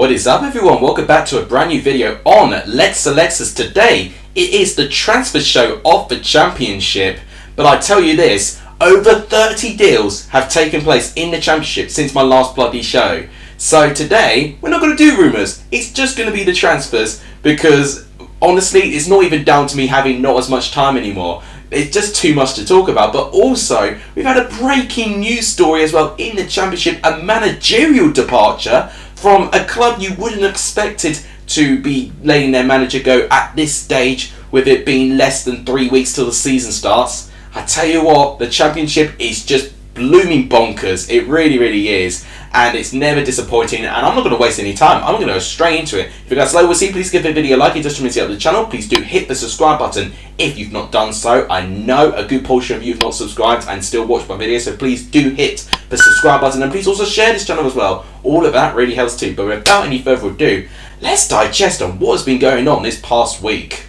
What is up everyone, welcome back to a brand new video on Let's Alexis. Today it is the transfer show of the Championship, but I tell you this, over 30 deals have taken place in the Championship since my last bloody show. So today we're not going to do rumours, it's just going to be the transfers, because honestly it's not even down to me having not as much time anymore. It's just too much to talk about. But also we've had a breaking news story as well in the Championship, a managerial departure from a club you wouldn't have expected to be letting their manager go at this stage, with it being less than 3 weeks till the season starts. I tell you what, the Championship is just blooming bonkers. It really is, and it's never disappointing, and I'm not going to waste any time. I'm going to go straight into it. If you guys like what you see, please give the video a like. It just to help the channel. Please do hit the subscribe button if you've not done so. I know a good portion of you have not subscribed and still watch my videos, so please do hit the subscribe button, and please also share this channel as well. All of that really helps too. But without any further ado, let's digest on what has been going on this past week.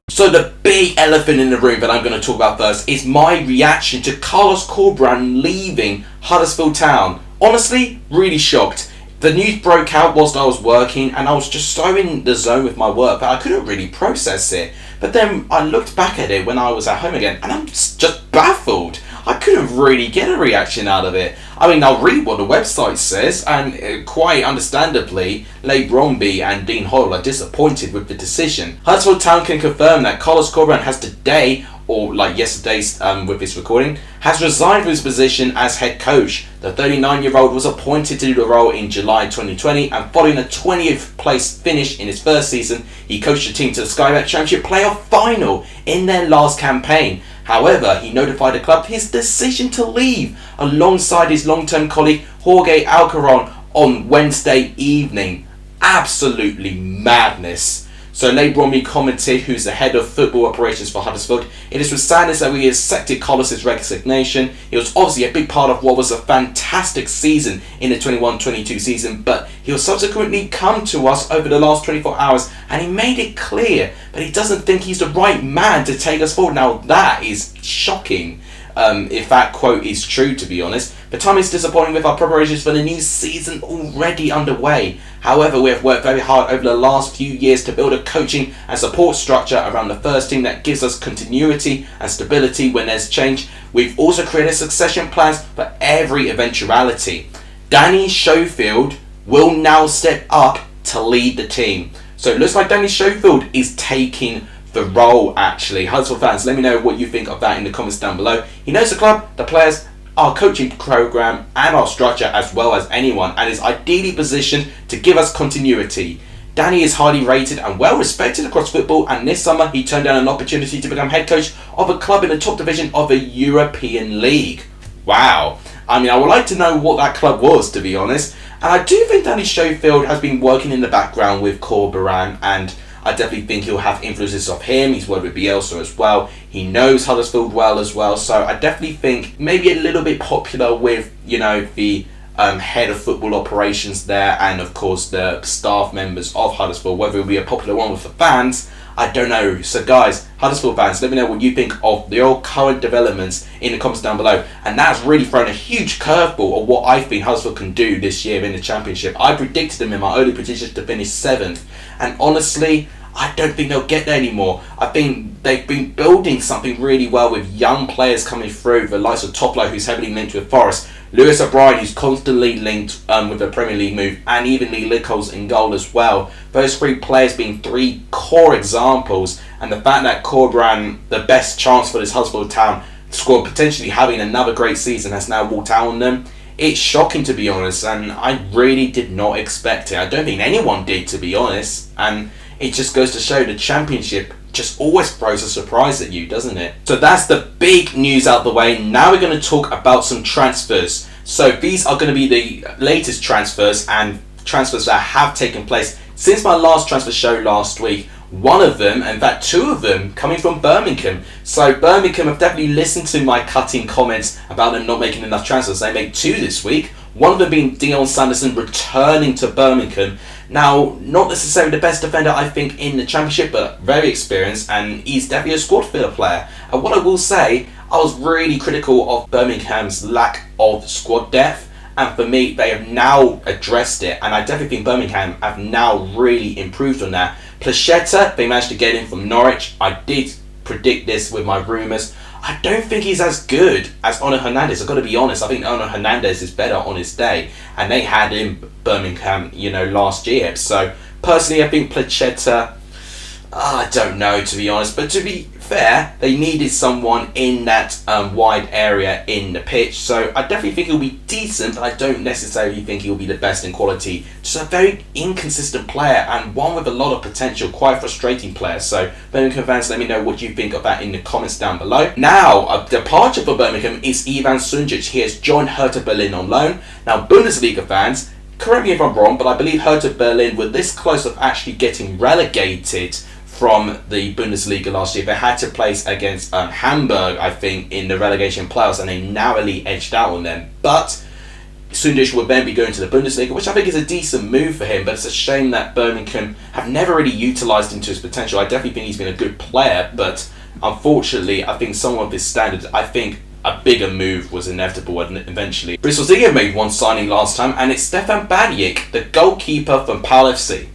So the big elephant in the room that I'm going to talk about first is my reaction to Carlos Corbran leaving Huddersfield Town. Honestly, really shocked. The news broke out whilst I was working, and I was just so in the zone with my work that I couldn't really process it. But then I looked back at it when I was at home again, and I'm just baffled. I couldn't really get a reaction out of it. I mean, I'll read what the website says, and quite understandably, Robbie and Dean Hoyle are disappointed with the decision. Huddersfield Town can confirm that Carlos Corberan has today, or like yesterday's with this recording, has resigned from his position as head coach. The 39-year-old was appointed to do the role in July 2020, and following a 20th place finish in his first season, he coached the team to the Sky Bet Championship playoff final in their last campaign. However, he notified the club his decision to leave alongside his long-term colleague Jorge Alcaron on Wednesday evening. Absolutely madness. So Robbie commented, who's the head of football operations for Huddersfield, "It is with sadness that we accepted Carlos's resignation. He was obviously a big part of what was a fantastic season in the 21-22 season, but he will subsequently come to us over the last 24 hours and he made it clear that he doesn't think he's the right man to take us forward." Now that is shocking. If that quote is true, to be honest. The time is disappointing with our preparations for the new season already underway. However, we have worked very hard over the last few years to build a coaching and support structure around the first team that gives us continuity and stability when there's change. We've also created succession plans for every eventuality. Danny Schofield will now step up to lead the team. So it looks like Danny Schofield is taking the role, actually. Huddersfield fans, let me know what you think of that in the comments down below. He knows the club, the players, our coaching program and our structure as well as anyone, and is ideally positioned to give us continuity. Danny is highly rated and well respected across football, and this summer he turned down an opportunity to become head coach of a club in the top division of a European league. Wow. I mean, I would like to know what that club was, to be honest. And I do think Danny Schofield has been working in the background with Corberan, and I definitely think he'll have influences of him. He's worked with Bielsa as well. He knows Huddersfield well as well. So I definitely think maybe a little bit popular with, you know, the head of football operations there, and of course the staff members of Huddersfield. Whether it'll be a popular one with the fans, I don't know. So guys, Huddersfield fans, let me know what you think of the all current developments in the comments down below. And that's really thrown a huge curveball of what I think Huddersfield can do this year in the Championship. I predicted them in my early predictions to finish 7th, and honestly, I don't think they'll get there anymore. I think they've been building something really well with young players coming through, the likes of Toplo, who's heavily linked with Forest, Lewis O'Brien, who's constantly linked with the Premier League move, and even Lee Lickles in goal as well. Those 3 players being 3 core examples, and the fact that Corbran, the best chance for this Huddersfield Town squad potentially having another great season, has now walked out on them. It's shocking, to be honest, and I really did not expect it. I don't think anyone did, to be honest, and it just goes to show the Championship just always throws a surprise at you, doesn't it? So that's the big news out the way. Now we're going to talk about some transfers. So these are going to be the latest transfers, and transfers that have taken place since my last transfer show last week One of them, in fact 2 of them, coming from Birmingham. So Birmingham have definitely listened to my cutting comments about them not making enough transfers. They made 2 this week. One of them being Dion Sanderson returning to Birmingham. Now, not necessarily the best defender, I think, in the Championship, but very experienced, and he's definitely a squad filler player. And what I will say, I was really critical of Birmingham's lack of squad depth, and for me, they have now addressed it, and I definitely think Birmingham have now really improved on that. Placheta, they managed to get in from Norwich. I did predict this with my rumours. I don't think he's as good as Ono Hernandez. I've got to be honest. I think Ono Hernandez is better on his day. And they had him Birmingham, last year. So, personally, I think Placheta, I don't know, to be honest. But to be fair, they needed someone in that wide area in the pitch. So, I definitely think he'll be decent, but I don't necessarily think he'll be the best in quality. Just a very inconsistent player and one with a lot of potential, quite frustrating player. So, Birmingham fans, let me know what you think of that in the comments down below. Now, a departure for Birmingham is Ivan Sunjic. He has joined Hertha Berlin on loan. Now, Bundesliga fans, correct me if I'm wrong, but I believe Hertha Berlin were this close of actually getting relegated from the Bundesliga last year. They had to place against Hamburg, I think, in the relegation playoffs, and they narrowly edged out on them. But Sunjic will then be going to the Bundesliga, which I think is a decent move for him, but it's a shame that Birmingham have never really utilised him to his potential. I definitely think he's been a good player, but unfortunately, I think some of his standards, I think a bigger move was inevitable eventually. Bristol City have made one signing last time, and it's Stefan Badic, the goalkeeper from Pal FC.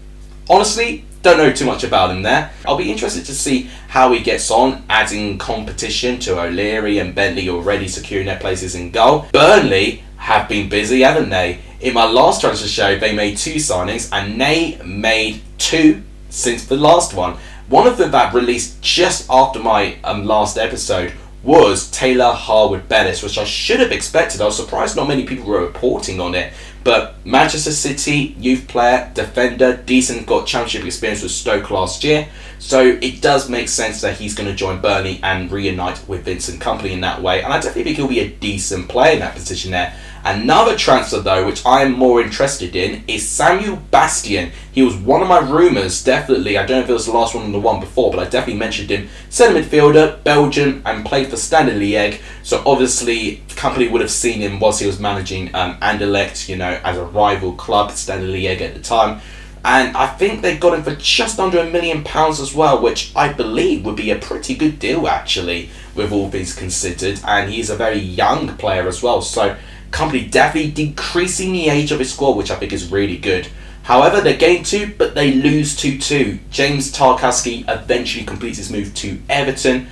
Honestly, don't know too much about him there. I'll be interested to see how he gets on, adding competition to O'Leary and Bentley already securing their places in goal. Burnley have been busy, haven't they? In my last transfer show, they made 2 signings, and they made 2 since the last one. One of them that released just after my last episode was Taylor Harwood-Bellis, which I should have expected. I was surprised not many people were reporting on it. But Manchester City, youth player, defender, decent, got championship experience with Stoke last year. So it does make sense that he's going to join Burnley and reunite with Vincent Kompany in that way. And I definitely think he'll be a decent player in that position there. Another transfer though, which I am more interested in, is Samuel Bastian. He was one of my rumours, definitely. I don't know if it was the last one or the one before, but I definitely mentioned him. Centre midfielder, Belgium, and played for Standard Liège. So obviously, Kompany would have seen him whilst he was managing Anderlecht, as a rival club, Standard Liège at the time. And I think they got him for just under £1 million as well, which I believe would be a pretty good deal actually, with all things considered. And he's a very young player as well, so Kompany definitely decreasing the age of his squad, which I think is really good. However, they gain 2, but they lose 2-2. James Tarkowski eventually completes his move to Everton.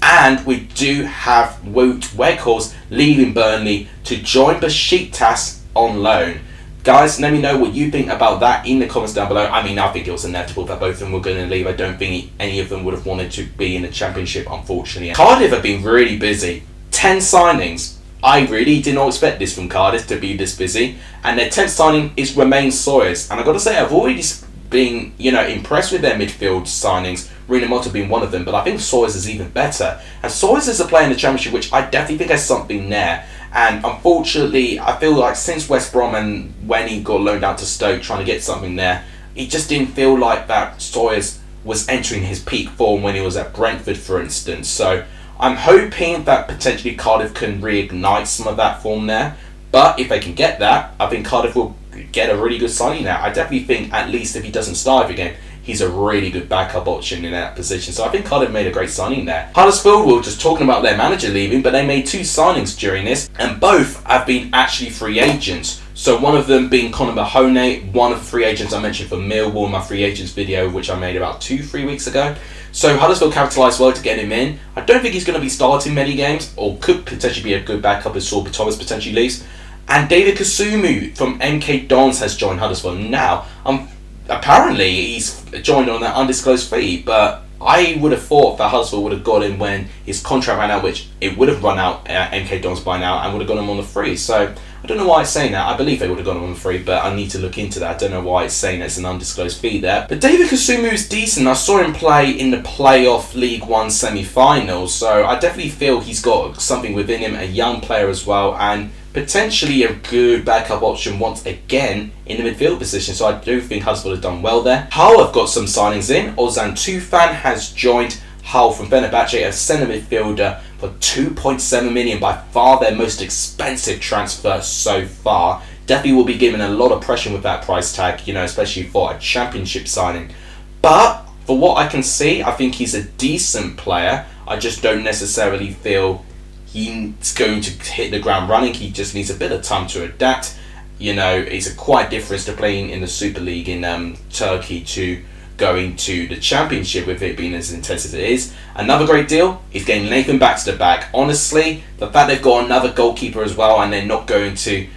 And we do have Wout Weghorst leaving Burnley to join Besiktas on loan. Guys, let me know what you think about that in the comments down below. I mean, I think it was inevitable that both of them were going to leave. I don't think any of them would have wanted to be in the Championship, unfortunately. Cardiff have been really busy. 10 signings. I really did not expect this from Cardiff to be this busy. And their 10th signing is Romain Sawyers. And I've got to say, I've already been, impressed with their midfield signings. Rina Mota being one of them, but I think Sawyers is even better. And Sawyers is a player in the Championship which I definitely think has something there. And unfortunately, I feel like since West Brom and when he got loaned out to Stoke trying to get something there, it just didn't feel like that Sawyers was entering his peak form when he was at Brentford, for instance. So I'm hoping that potentially Cardiff can reignite some of that form there. But if they can get that, I think Cardiff will get a really good signing there. I definitely think, at least if he doesn't start every game, he's a really good backup option in that position. So I think Cardiff made a great signing there. Huddersfield, we were just talking about their manager leaving, but they made 2 signings during this, and both have been actually free agents. So one of them being Conor Mahoney, one of the free agents I mentioned for Millwall in my free agents video, which I made about 2-3 weeks ago. So Huddersfield capitalised well to get him in. I don't think he's going to be starting many games, or could potentially be a good backup as Sorba Thomas potentially leaves. And David Kasumu from MK Dons has joined Huddersfield. Now, apparently he's joined on that undisclosed fee, but I would have thought that Huddersfield would have got him when his contract ran out, which it would have run out at MK Dons by now, and would have got him on the free. So I don't know why it's saying that. I believe they would have gone on free, but I need to look into that. I don't know why it's saying it's an undisclosed fee there. But David Kasumu is decent. I saw him play in the playoff League One semi-finals, so I definitely feel he's got something within him, a young player as well, and potentially a good backup option once again in the midfield position. So I do think Huddersfield have done well there. Hull have got some signings in. Ozan Tufan has joined Hull from Fenerbahce as centre midfielder for 2.7 million, by far their most expensive transfer so far. Definitely will be given a lot of pressure with that price tag, especially for a championship signing. But for what I can see, I think he's a decent player. I just don't necessarily feel he's going to hit the ground running. He just needs a bit of time to adapt. It's a quite difference to playing in the Super League in Turkey to going to the Championship with it being as intense as it is. Another great deal is getting Nathan Baxter back. Honestly, the fact they've got another goalkeeper as well and they're not going to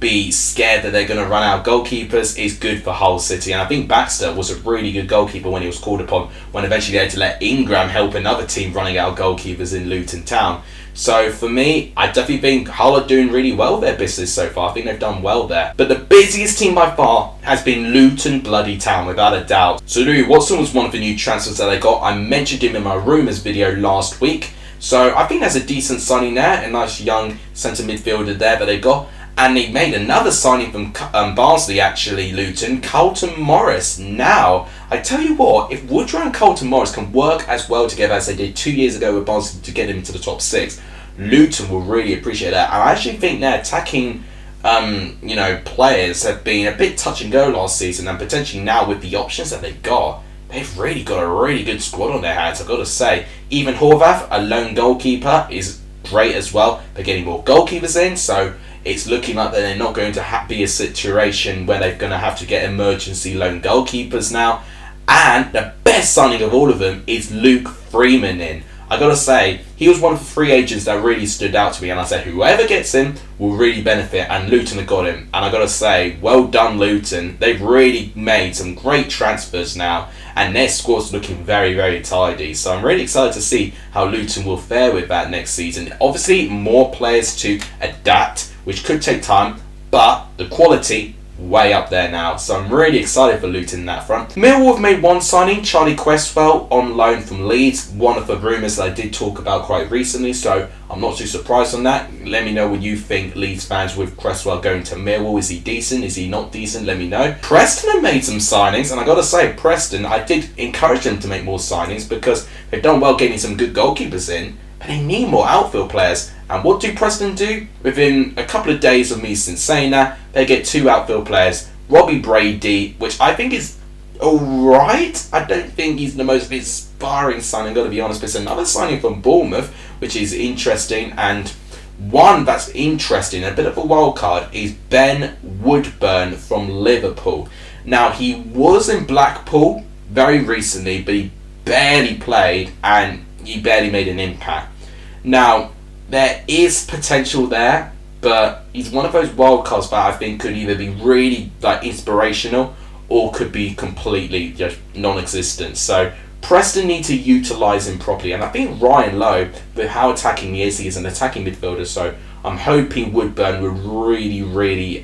be scared that they're going to run out of goalkeepers is good for Hull City. And I think Baxter was a really good goalkeeper when he was called upon, when eventually they had to let Ingram help another team running out of goalkeepers in Luton Town. So for me, I definitely think Hull are doing really well with their business so far. I think they've done well there. But the busiest team by far has been Luton bloody Town, without a doubt. So Louis Watson was one of the new transfers that they got. I mentioned him in my rumours video last week. So I think that's a decent signing there. A nice young centre midfielder there that they got. And they made another signing from Barnsley, actually, Luton, Carlton Morris. Now, I tell you what, if Woodburn and Carlton Morris can work as well together as they did 2 years ago with Barnsley to get them into the top 6, Luton will really appreciate that. And I actually think their attacking players have been a bit touch and go last season, and potentially now with the options that they've really got a really good squad on their hands, I've got to say. Even Horvath, a lone goalkeeper, is great as well. They're getting more goalkeepers in, so it's looking like that they're not going to be a situation where they're going to have to get emergency lone goalkeepers now. And the best signing of all of them is Luke Freeman in. I gotta say, he was one of the free agents that really stood out to me, and I said whoever gets him will really benefit, and Luton have got him. And I gotta say, well done Luton. They've really made some great transfers now, and their squad's looking very, very tidy. So I'm really excited to see how Luton will fare with that next season. Obviously, more players to adapt, which could take time, but the quality way up there now. So I'm really excited for Luton in that front. Millwall have made one signing, Charlie Cresswell, on loan from Leeds. One of the rumours that I did talk about quite recently, so I'm not too surprised on that. Let me know what you think, Leeds fans, with Cresswell going to Millwall. Is he decent? Is he not decent? Let me know. Preston have made some signings, and I gotta say, Preston, I did encourage them to make more signings because they've done well getting some good goalkeepers in, but they need more outfield players. And what do Preston do? Within a couple of days of me since saying that, they get 2 outfield players. Robbie Brady, which I think is alright. I don't think he's the most inspiring signing, gotta be honest, but it's another signing from Bournemouth, which is interesting. And one that's interesting, a bit of a wild card, is Ben Woodburn from Liverpool. Now, he was in Blackpool very recently, but he barely played and he barely made an impact. Now, there is potential there, but he's one of those wild cards that I think could either be really inspirational or could be completely just non-existent. So Preston need to utilise him properly, and I think Ryan Lowe, with how attacking he is an attacking midfielder, so I'm hoping Woodburn would really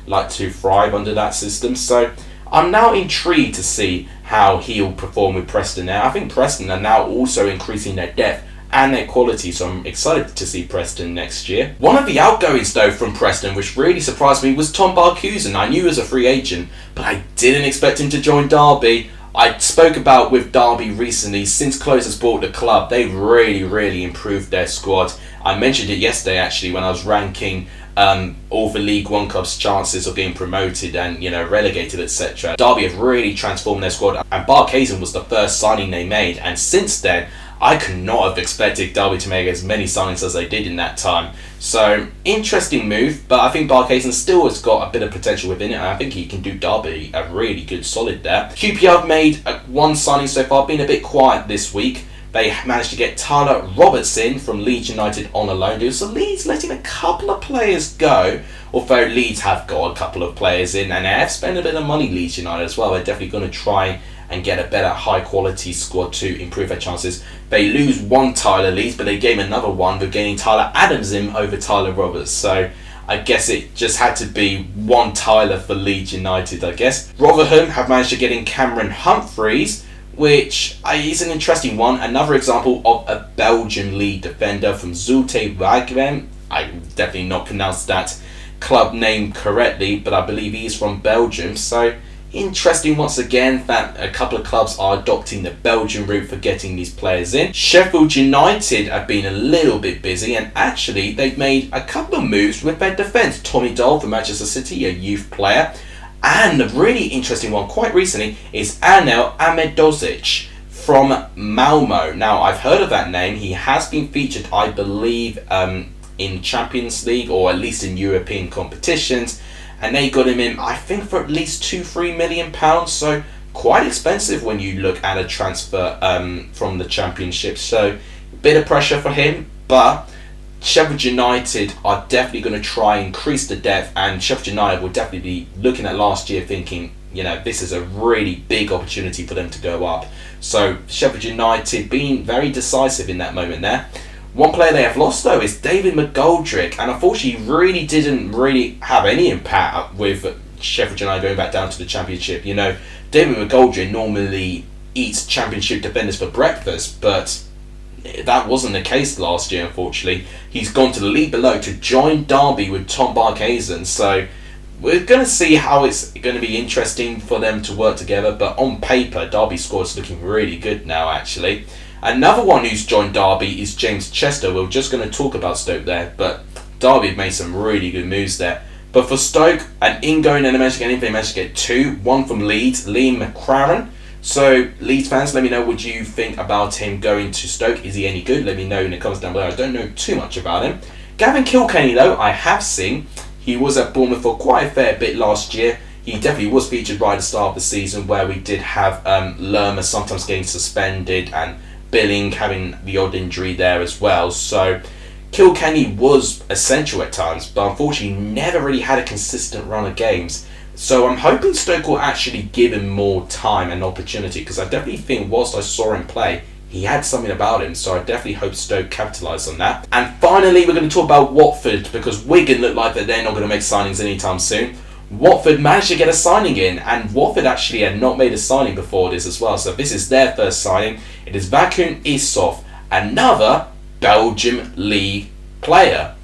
like to thrive under that system. So I'm now intrigued to see how he'll perform with Preston now. I think Preston are now also increasing their depth and their quality, so I'm excited to see Preston next year. One of the outgoings though from Preston, which really surprised me, was Tom Barkhuizen. I knew he was a free agent, but I didn't expect him to join Derby. I spoke about with Derby recently, since Close has bought the club, they've really improved their squad. I mentioned it yesterday actually when I was ranking all the League One clubs' chances of getting promoted and relegated, etc. Derby have really transformed their squad, and Barkhuizen was the first signing they made, and since then I could not have expected Derby to make as many signings as they did in that time. So, interesting move, but I think Barkhuizen still has got a bit of potential within it, and I think he can do Derby a really good solid there. QPR have made one signing so far, been a bit quiet this week. They managed to get Tyler Roberts in from Leeds United on a loan deal. So Leeds letting a couple of players go, although Leeds have got a couple of players in, and they have spent a bit of money, Leeds United as well. They're definitely going to try and get a better high quality squad to improve their chances. They lose one Tyler Leeds, but they gain another one with getting Tyler Adams in over Tyler Roberts. So I guess it just had to be one Tyler for Leeds United, I guess. Rotherham have managed to get in Cameron Humphreys, which is an interesting one. Another example of a Belgian league defender from Zulte Waregem. I definitely not pronounced that club name correctly, but I believe he is from Belgium. So interesting once again that a couple of clubs are adopting the Belgian route for getting these players in. Sheffield United have been a little bit busy, and actually they've made a couple of moves with their defence. Tommy Doyle from Manchester City, a youth player. And a really interesting one quite recently is Anel Amedozic from Malmo. Now, I've heard of that name. He has been featured, I believe, in Champions League or at least in European competitions. And they got him in, I think, for at least £2-3 million. So quite expensive when you look at a transfer from the Championship. So a bit of pressure for him, but Sheffield United are definitely going to try and increase the depth, and Sheffield United will definitely be looking at last year thinking, this is a really big opportunity for them to go up. So Sheffield United being very decisive in that moment there. One player they have lost though is David Mcgoldrick, and unfortunately he didn't have any impact with Sheffield United going back down to the Championship. David Mcgoldrick normally eats Championship defenders for breakfast, but that wasn't the case last year, unfortunately. He's gone to the league below to join Derby with Tom Barkhuizen. So we're going to see how it's going to be interesting for them to work together. But on paper, Derby's squad is looking really good now, actually. Another one who's joined Derby is James Chester. We're just going to talk about Stoke there, but Derby have made some really good moves there. But for Stoke, an ingoing and they managed to get two. One from Leeds, Liam McCraren. So, Leeds fans, let me know what you think about him going to Stoke. Is he any good? Let me know in the comments down below. I don't know too much about him. Gavin Kilkenny, though, I have seen. He was at Bournemouth for quite a fair bit last year. He definitely was featured right at the start of the season, where we did have Lerma sometimes getting suspended and Billing having the odd injury there as well. So, Kilkenny was essential at times, but unfortunately never really had a consistent run of games. So I'm hoping Stoke will actually give him more time and opportunity, because I definitely think whilst I saw him play, he had something about him. So I definitely hope Stoke capitalise on that. And finally, we're going to talk about Watford, because Wigan look like that they're not going to make signings anytime soon. Watford managed to get a signing in, and Watford actually had not made a signing before this as well. So this is their first signing. It is Vakun Issouf, another Belgium League player.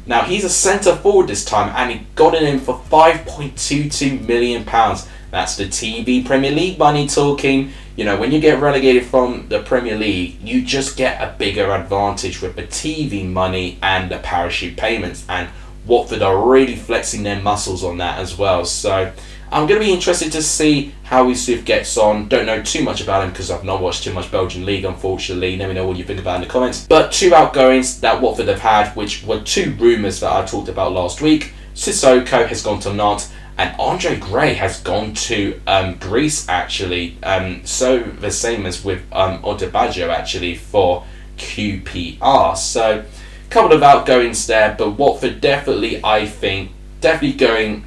Now, he's a centre forward this time, and he got it in for £5.22 million. That's the TV Premier League money talking. When you get relegated from the Premier League, you just get a bigger advantage with the TV money and the parachute payments. And Watford are really flexing their muscles on that as well. So I'm going to be interested to see how Issouf gets on. Don't know too much about him because I've not watched too much Belgian League, unfortunately. Let me know what you think about it in the comments. But two outgoings that Watford have had, which were two rumours that I talked about last week. Sissoko has gone to Nantes, and Andre Gray has gone to Greece, actually. So the same as with Odebajo, actually, for QPR. So a couple of outgoings there, but Watford definitely, I think, going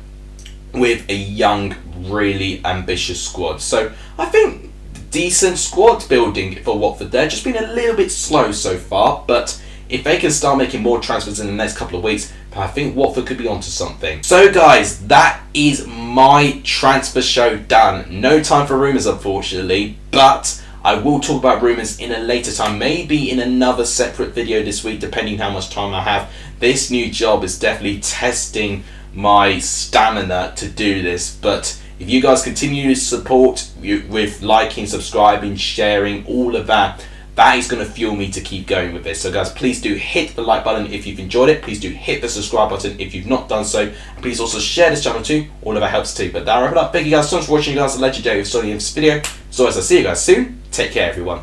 with a young, really ambitious squad. So I think decent squad building for Watford there. Just been a little bit slow so far, but if they can start making more transfers in the next couple of weeks, I think Watford could be onto something. So guys, that is my transfer show done. No time for rumours, unfortunately, but I will talk about rumours in a later time, maybe in another separate video this week, depending how much time I have. This new job is definitely testing my stamina to do this, but if you guys continue to support with liking, subscribing, sharing, all of that, that is going to fuel me to keep going with this. So guys, please do hit the like button if you've enjoyed it. Please do hit the subscribe button if you've not done so. And please also share this channel too. All of that helps too. But that wrap it up. Thank you guys so much for watching. You guys are legendary for starting this video. So as I see you guys soon, take care everyone.